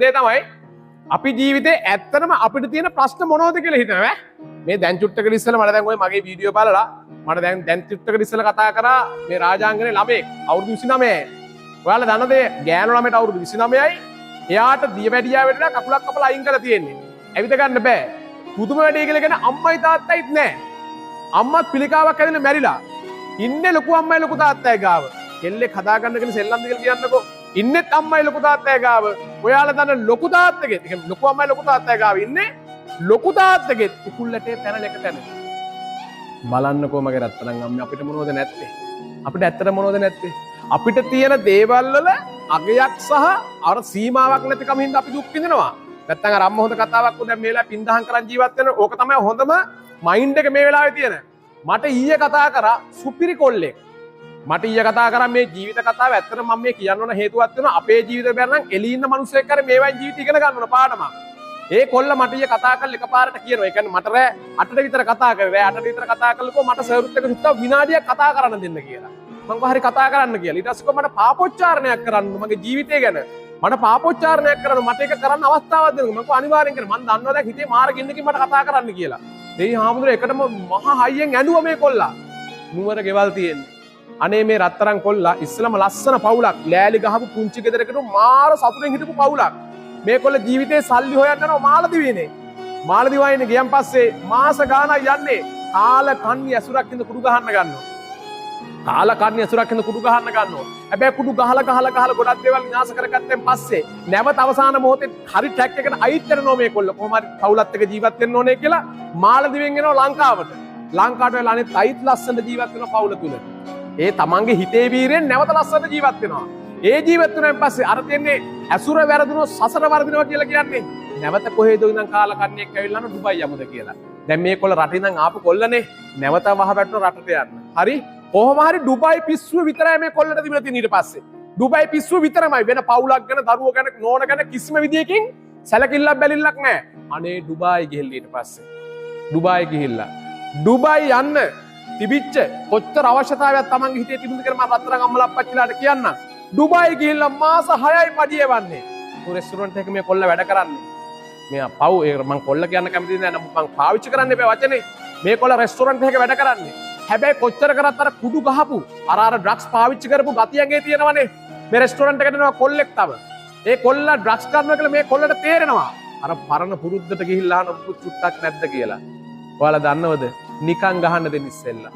දේ තමයි අපි ජීවිතේ ඇත්තටම අපිට තියෙන ප්‍රශ්න මොනවද කියලා හිතනවා. මේ දැන් චුට්ටකට ඉස්සෙල්ලා මට දැන් ওই මගේ වීඩියෝ බලලා මට දැන් චුට්ටකට ඉස්සෙල්ලා කතා කරා මේ රාජාංගනේ ළමෙක් අවුරුදු 29. ඔයාලා දන්නද ගෑනු ළමයට අවුරුදු 29යි. එයාට දියවැඩියා වෙන්න කකුලක් කපලා අයින් කරලා තියෙන්නේ. ඇවිද ගන්න බෑ. පුදුම වැඩේ කියලා කියන අම්මයි තාත්තයිත් නෑ. අම්මත් පිළිකාවක් ඇදලා මැරිලා. ඉන්නේ ලොකු අම්මයි ලොකු තාත්තයි ගාව. කෙල්ලෙක් හදා ගන්න කෙන සෙල්ලම්ද කියලා කියන්නකෝ. ඉන්නෙත් අම්මයි ලොකු තාත්තයි ගාව. ඔයාලා දන්න ලොකු තාත්තගෙත්, ඒ කියන්නේ ලොකු අම්මයි ලොකු තාත්තයි ගාව ඉන්නේ ලොකු තාත්තගෙත් උකුල්ලටේ පැනල එක තැන. බලන්නකෝ මගේ රත්තරන් අම්මේ අපිට මොනවද නැත්තේ? අපිට ඇත්තට මොනවද නැත්තේ? අපිට තියෙන දේවල් වල අගයක් සහ අර සීමාවක් නැතිකම හින්දා අපි දුක් විඳිනවා. නැත්තම් අර අම්ම හොඳ කතාවක් උදැන් මේ වෙලාවේ පින්දහම් කරන් ජීවත් වෙන ඕක තමයි හොඳම මයින්ඩ් එක මේ වෙලාවේ තියෙන. මට ඊයේ කතා කරා සුපිරි කොල්ලෙක්. මට ඊයේ කතා කරා මේ ජීවිත කතාව ඇත්තට මම මේ කියන්න ඕන හේතුවක් තියෙනවා. අපේ ජීවිතේ බැර නම් එළී ඉන්න මිනිස්සෙක් කර මේවයි ජීවිත ඉගෙන ගන්න ඕන පාඩමක්. ඒ කොල්ල මට ඊයේ කතා කරලා එකපාරට කියනවා. ඒ කියන්නේ මට රෑ 8ට විතර කතා කරේ. රෑ 8ට විතර කතා කරලකෝ මට සර්වත් එක සුත්තා විනාඩියක් කතා කරන්න දෙන්න කියලා. මම කොහරි කතා කරන්න කියලා. ඊට පස්සේ මට පාපොච්චාරණයක් කරන්න මගේ ජීවිතය ගැන. මට පාපොච්චාරණයක් කරන්න මට ඒක කරන්න අවස්ථාවක් දෙන්න. මම අනිවාර්යෙන් කරනවා. මම දන්නවා දැන් හිතේ මාර ගින්නකින් මට කතා කරන්න කියලා. දෙයි හාමුදුර එකටම මහා හයියෙන් ඇඬුවා මේ කොල්ලා. නුවර ගෙවල් තියෙන්නේ. අනේ මේ රත්තරන් කොල්ලා ඉස්සලම ලස්සන පවුලක් ලෑලි ගහපු පුංචි ගෙදරකට මාර සතුටෙන් හිටපු පවුලක්. මේ කොල්ල ජීවිතේ සල්ලි හොයන්න යනවා මාලදිවයිනේ. මාලදිවයිනේ ගියන් පස්සේ මාස ගාණක් යන්නේ කාල කන්නි ඇසුරක් ඉඳ කුඩු ගහන්න ගන්නවා. කාල කන්නි ඇසුරක් ඉඳ කුඩු ගහන්න ගන්නවා. හැබැයි කුඩු ගහලා ගොඩක් දේවල් විනාශ කරගත්තෙන් පස්සේ නැවත අවසාන මොහොතේ හරි ට්‍රැක් එකට අයිත් කරනවා මේ කොල්ල. කොහොම හරි පවුලත් එක්ක ජීවත් වෙන්න ඕනේ කියලා මාලදිවෙන් එනවා ලංකාවට. ලංකාවට වෙලා අනිත් අයිත් ලස්සන ජීවත් වෙන පවුල තුල. ඒ තමන්ගේ හිතේ වීරෙන් නැවත ලස්සනට ජීවත් වෙනවා. ඒ ජීවත් වුණාන් පස්සේ අර තියන්නේ ඇසුර වැරදුනොත් සසර වර්ධිනවා කියලා කියන්නේ. නැවත කොහෙද ඉඳන් කාලා කන්නේක් ඇවිල්ලා නෝ ඩුබයි යමුද කියලා. දැන් මේ කොල්ල රටින් ඉඳන් ආපු කොල්ලනේ. නැවත වහ වැටුන රටට යන්න. හරි? කොහොම හරි ඩුබයි පිස්සුව විතරයි මේ කොල්ලට තිබිලා තියෙන ඊට පස්සේ. ඩුබයි පිස්සුව විතරමයි. වෙන පවුලක් ගැන, දරුවෝ ගැන, නෝන ගැන කිසිම විදියකින් සැලකිල්ලක් බැලිල්ලක් නැහැ. අනේ ඩුබයි ගිහිල්ලා ඊට පස්සේ. ඩුබයි ගිහිල්ලා. ඩුබයි යන්න තිබිච්ච කොච්චර අවශ්‍යතාවයක් තමන්ගේ හිතේ තිබුණද කියලා මම රත්තරන් අම්මලා අප්පච්චිලාට කියන්නම්. ඩුබයි ගිහිල්ලා මාස 6යි පඩියවන්නේ. ඔය රෙස්ටුරන්ට් එකේ මේ කොල්ල වැඩ කරන්නේ. මෙයා පව් ඒක මම කොල්ල කියන්න කැමති නෑ. මම පාවිච්චි කරන්න එපා වචනේ. මේ කොල්ල රෙස්ටුරන්ට් එකේ වැඩ කරන්නේ. හැබැයි කොච්චර කරත් අර කුඩු ගහපු අර ඩ්‍රග්ස් පාවිච්චි කරපු ගතියගේ තියෙනවනේ. මේ රෙස්ටුරන්ට් එකට එනවා කොල්ලෙක් තව. ඒ කොල්ල ඩ්‍රග්ස් කරනවා කියලා මේ කොල්ලට තේරෙනවා. අර පරණ පුරුද්දට ගිහිල්ලා අහන මුකුත් චුට්ටක් නැද්ද කියලා. ඔයාලා දන්නවද? නිකන් ගහන්න දෙන්න ඉස්සෙල්ලා.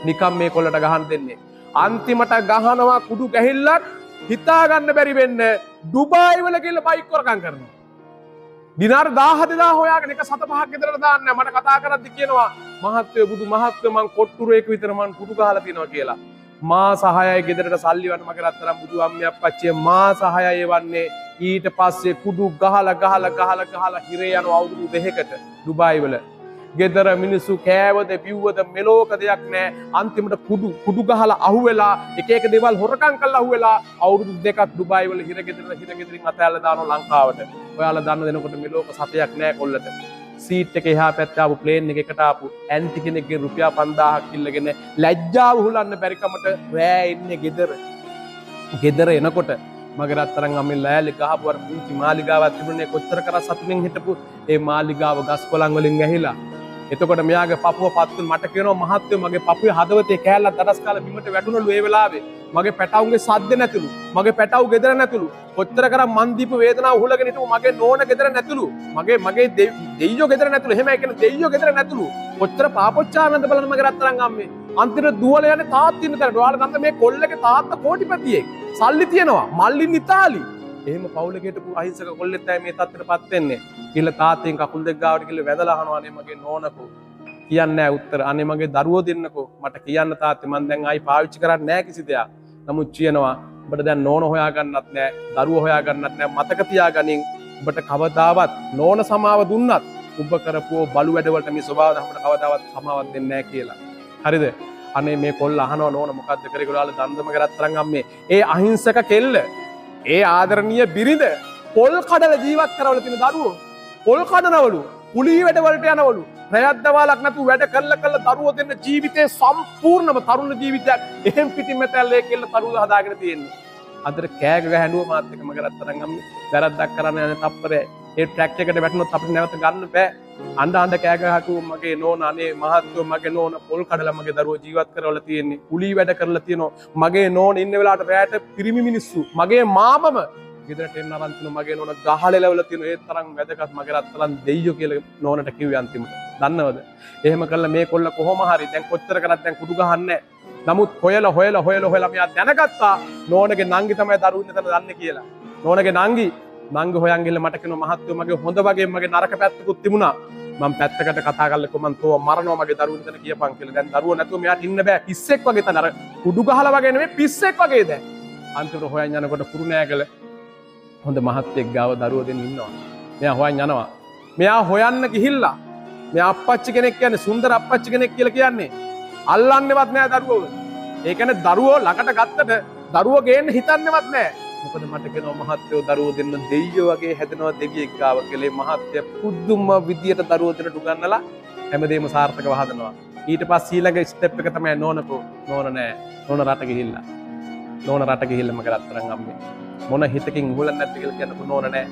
නිකන් මේ කොල්ලට ගහන්න දෙන්නේ. අන්තිමට ගහනවා කුඩු ගැහිල්ලක් හිතා ගන්න බැරි වෙන්න ඩුබායි වල ගිහලා බයික් වරකම් කරනවා. දිනාර 10000 හොයාගෙන එක 7-5ක් ගෙදරට දාන්නේ. මට කතා කරද්දි කියනවා මහත්වයේ බුදු මහත්වයේ මං කොට්ටුරේක විතර මං කුඩු ගහලා තියනවා කියලා. මාස 6යි ගෙදරට සල්ලි වන්න මගේ රත්තරන් බුදු අම්මේ අප්පච්චිය මාස 6යි වන්නේ. ඊට පස්සේ කුඩු ගහලා හිරේ යන අවුරුදු 2කට ඩුබායි වල. ගෙදර මිනිස්සු කෑවද පිව්වද මෙලෝක දෙයක් නෑ. අන්තිමට කුඩු ගහලා අහුවෙලා එක දේවල් හොරකම් කරලා අහුවෙලා අවුරුදු 2ක් ඩුබායි වල හිරගෙදරින් අතෑල්ලා දානවා ලංකාවට. ඔයාලා දන්න දෙනකොට මෙලෝක සතයක් නෑ කොල්ලට. සීට් එක එහා පැත්තේ ආපු ප්ලේන් එකකට ආපු ඇන්ටි කෙනෙක්ගේ රුපියල් 5000ක් ඉල්ලගෙන ලැජ්ජාව හුලන්න බැරි කමට රෑ ඉන්නේ ගෙදර එනකොට මගේ රත්තරන් අම්මේ ලෑලි ගහපු අර පුංචි මාලිගාවක් තිබුණේ කොච්චර කරා සතුටින් හිටපු ඒ මාලිගාව ගස් කොළන් වලින් ඇහිලා. එතකොට මෙයාගේ පපුව පත්තුන් මට කියනවා මහත්තයෝ මගේ පපුවේ හදවතේ කෑල්ලක් දඩස් කාලා බිමට වැටුණලු ඒ වෙලාවේ. මගේ පැටවුන්ගේ සද්ද නැතුළු. මගේ පැටවු ගෙදර නැතුළු. කොච්චර කරා මන් දීපු වේදනාව උහුලගෙන හිටපු මගේ නෝන ගෙදර නැතුළු. මගේ දෙයියෝ ගෙදර නැතුළු. එහෙම කියන්නේ දෙයියෝ ගෙදර නැතුළු. කොච්චර පාපොච්චානන්ද බලන්න මගේ රත්තරන් අම්මේ. අන්තිමට දුවල යන්නේ තාත්තා ඉන්න තැනට. ඔයාලා දන්න මේ කොල්ලගේ තාත්තා කෝටිපතියෙක්. සල්ලි තියනවා. මල්ලින් ඉතාලි. එහෙම පවුලක හිටපු අහිංසක කොල්ලෙක් තමයි මේ තත්ත්වයටපත් වෙන්නේ. කියලා තාත්තෙන් කකුල් දෙක ගාවට ගිහලා වැදලා අහනවා අනේ මගේ නෝනකෝ. කියන්නේ නැහැ උත්තර. අනේ මගේ දරුවෝ දෙන්නකෝ. මට කියන්න තාත්තේ මං දැන් ආයි පාවිච්චි කරන්නේ නැහැ කිසි දෙයක්. නමුත් කියනවා ඔබට දැන් නෝන හොයාගන්නත් නැහැ. දරුවෝ හොයාගන්නත් නැහැ. මතක තියාගනින්. ඔබට කවදාවත් නෝන සමාව දුන්නත් ඔබ කරපුව බලු වැඩවලට මේ ස්වභාව ධර්මයට කවදාවත් සමාවක් දෙන්නේ නැහැ කියලා. හරිද? අනේ මේ කොල්ල අහනවා නෝන මොකද්ද කරේ කියලා දන්දම කරත්තරන් අම්මේ. ඒ අහිංසක කෙල්ල ඒ ආදරණීය බිරිඳ පොල් කඩල ජීවත් කරවල තියෙන දරුවෝ පොල් කඩනවලු කුලී වැඩවලට යනවලු රැයක් දවාලක් නැතුව වැඩ කළ දරුවෝ දෙන්න ජීවිතේ සම්පූර්ණම තරුණ ජීවිතයක් එහෙම් පිටින් මෙතැල්ලේ කෙල්ල තරුණ හදාගෙන තියෙන්නේ. අදට කෑග ගහනුව මාත් එක්ක මගේ රත්තරන් අම්මේ වැරද්දක් කරන්න යන තප්පරේ ඒ ට්‍රැක් එකට වැටුනොත් අපිට නැවත ගන්න බෑ. අඬ කෑ ගහතු මගේ නෝනා අනේ මහත්තයෝ මගේ නෝනා පොල් කඩලා මගේ දරුවෝ ජීවත් කරවලා තියෙන්නේ. කුලී වැඩ කරලා තියෙනවා. මගේ නෝනා ඉන්න වෙලාවට රැයට පිරිමි මිනිස්සු මගේ මාමම ගෙදරට එන්න අරන් තිනු මගේ නෝනා ගහලෙලවල තියෙන ඒ තරම් වැදගත් මගේ රත්තරන් දෙයියෝ කියලා නෝනට කිව්වේ අන්තිමට. දන්නවද? එහෙම කළා මේ කොල්ල කොහොම හරි දැන් කොච්චර කරත් දැන් කුඩු ගහන්නේ. නමුත් හොයලා මෙයා දැනගත්තා නෝනගේ නංගි තමයි දරුවෝ ඉන්න තැන දන්නේ කියලා. නෝනගේ නංගි හොයන් ගිහලා මට කියනවා මහත්තයෝ මගේ හොඳ වගේ මගේ නරක පැත්තකුත් තිබුණා. මම පැත්තකට කතා කරලා කොමන් තෝ මරනවා මගේ දරුවෝ ඉන්න තැන කියපන් කියලා. දැන් දරුවෝ නැතුව මෙයාට ඉන්න බෑ. පිස්සෙක් වගේ තන අර කුඩු ගහලා වගේ නෙමෙයි පිස්සෙක් වගේ දැන්. අන්තිමට හොයන් යනකොට කුරුණෑගල හොඳ මහත්තයෙක් ගාව දරුවෝ දෙන්න ඉන්නවා. මෙයා හොයන් යනවා. මෙයා හොයන්න ගිහිල්ලා මෙයා අප්පච්චි කෙනෙක් කියන්නේ සුන්දර අප්පච්චි කෙනෙක් කියලා කියන්නේ. අල්ලන්නේවත් නෑ දරුවෝ. ඒ කියන්නේ දරුවෝ ළඟට ගත්තට දරුවෝ ගේන්න හිතන්නේවත් නෑ. මොකද මට කියනවා මහත්තයෝ දරුවෝ දෙන්න දෙයියෝ වගේ හැදෙනවා දෙවියෙක් ගාව කියලා. ඒ මහත්තයා පුදුම විදියට දරුවෝ දෙන්නට උගන්නලා හැමදේම සාර්ථකව හදනවා. ඊට පස්සේ ඊළඟ ස්ටෙප් එක තමයි නෝන නෑ. නෝන රට ගිහිල්ලා. නෝන රට ගිහිල්ලා මගේ රත්තරන් අම්මේ. මොන හිතකින් උහුලන්නේ නැද්ද කියලා කියන්නකො නෝන නෑ.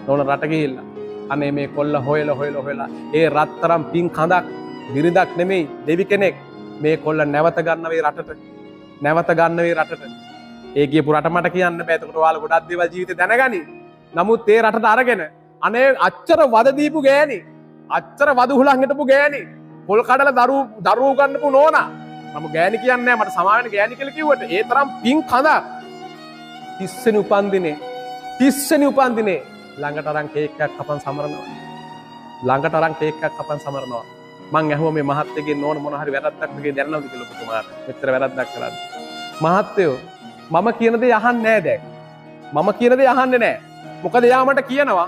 නෝන රට ගිහිල්ලා. අනේ මේ කොල්ල හොයලා ඒ රත්තරන් පින් කඳක් බිරිඳක් නෙමෙයි දෙවි කෙනෙක්. මේ කොල්ල නැවත ගන්න වේ රටට. ඒ කියපු රට මට කියන්න බෑ. එතකොට ඔයාලා ගොඩක් දේවල් ජීවිතේ දැනගනි. නමුත් ඒ රටට අරගෙන අනේ අච්චර වද දීපු ගෑණි, අච්චර වද හුලං හිටපු ගෑණි, පොල් කඩලා දරුවෝ ගන්නපු නෝනා. මම ගෑණි කියන්නේ නෑ මට සමාවෙන ගෑණි කියලා කිව්වට ඒ තරම් පින් කඳක් 30 වෙනි උපන්දිනේ ළඟට අරන් කේක් එකක් කපන් සමරනවා. මං ඇහුවා මේ මහත්තයගේ නෝන මොන හරි වැරද්දක් වගේ දැනනවද කියලා ඔබතුමාට. මෙච්චර වැරද්දක් කරාද? මහත්තයෝ මම කියන දේ අහන්නේ නෑ දැන්. මම කියන දේ අහන්නේ නෑ. මොකද එයා මට කියනවා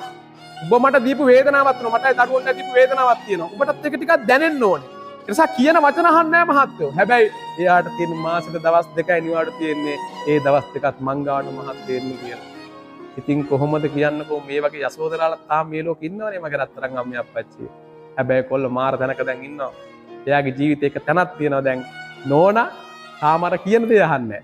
ඔබ මට දීපු වේදනාවක් තියෙනවා. මටයි දරුවන්ට දීපු වේදනාවක් තියෙනවා. ඔබටත් ඒක ටිකක් දැනෙන්න ඕනේ. ඒ නිසා කියන වචන අහන්නේ නෑ මහත්තයෝ. හැබැයි එයාට තියෙන මාසෙට දවස් 2යි නිවාඩු තියෙන්නේ. ඒ දවස් දෙකත් මං ගාවට මහත්තයෝ එන්නේ කියලා. ඉතින් කොහොමද කියන්නකෝ මේ වගේ යසෝදරාලා තාම මේ ලෝකෙ ඉන්නවනේ මගේ රත්තරන් අම්මේ අප්පච්චි. හැබැයි කොල්ල මාර තැනක දැන් ඉන්නවා. එයාගේ ජීවිතේ එක තැනක් තියෙනවා දැන්. නෝනා තාම අර කියන දේ අහන්නේ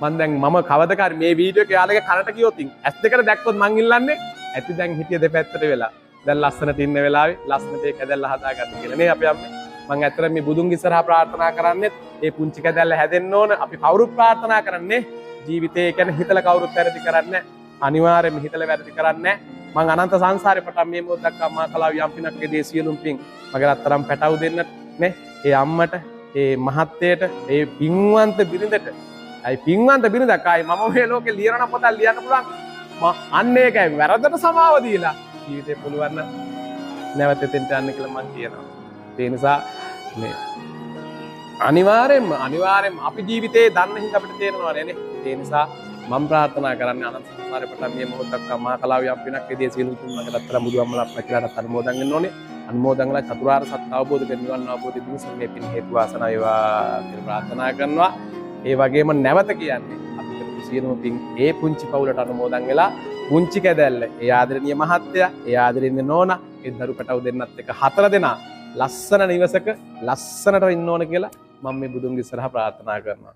නැහැ. මම කවදකාරි මේ වීඩියෝ එක යාළුවගේ කනට ගියොත් ඇස් දෙකට දැක්කොත් මං ඉල්ලන්නේ ඇති දැන් හිටිය දෙපැත්තට වෙලා. දැන් ලස්සනට ඉන්න වෙලාවේ ලස්සනට ඒ කැදැල්ල හදාගන්න කියලා නේ අපි අම්මේ. මං ඇත්තට මේ බුදුන්ගේ ඉස්සරහා ප්‍රාර්ථනා කරන්නේ ඒ පුංචි කැදැල්ල හැදෙන්න ඕන. අපි කවුරුත් ප්‍රාර්ථනා කරන්නේ ජීවිතේ කියන්නේ හිතලා කවුරුත් වැරදි කරන්නේ නැහැ. අනිවාර්යයෙන්ම හිතලා වැරදි කරන්නේ නැහැ. මං අනන්ත සංසාරේ පටන් මේ මොහොත දක්වා මා කලාව යම් පිනක් ගෙදී සියලුම් පින් මගේ රත්තරන් පැටව දෙන්න නේ. ඒ අම්මට ඒ මහත්තයට ඒ පින්වන්ත බිරිඳට අයි පින්වන්ත බිරිඳක් ආයි මම මේ ලෝකේ ලියන පොතක් ලියන්න පුළුවන්. අන්න ඒකයි වැරදට සමාව දීලා ජීවිතේ පුළුවන් නම් නැවත එතෙන්ට යන්න කියලා මං කියනවා. ඒ නිසා මේ අනිවාර්යෙන්ම අපි ජීවිතේ දන්න හින්දා අපිට තේරෙනවා නේ. ඒ නිසා මම ප්‍රාර්ථනා කරන්නේ අනන්ත සංසාරේ පටන් මේ මොහොත දක්වා මා කලාව යම් පිනක් ගෙදී සියලුම් පින් මගේ රත්තරන් බුදුඅම්මලා අප්පච්චිලාට අනුමෝදන් වෙන්න ඕනේ. අනුමෝදන් කරලා චතුරාර්ය සත්‍ය අවබෝධ කර නිවන් අවබෝධ පිණිස මේ පින් හේතු වාසනා වේවා කියලා ප්‍රාර්ථනා කරනවා. ඒ වගේම නැවත කියන්නේ අපි කරපු සියලුම පින් ඒ පුංචි පවුලට අනුමෝදන් වෙලා පුංචි කැදැල්ල ඒ ආදරණීය මහත්තයා ඒ ආදරණීය නෝනා ඒ දරු පැටව දෙන්නත් එක 4 දෙනා ලස්සන නිවසක ලස්සනට ඉන්න ඕන කියලා මම මේ බුදුන්ගේ ඉස්සරහා ප්‍රාර්ථනා කරනවා.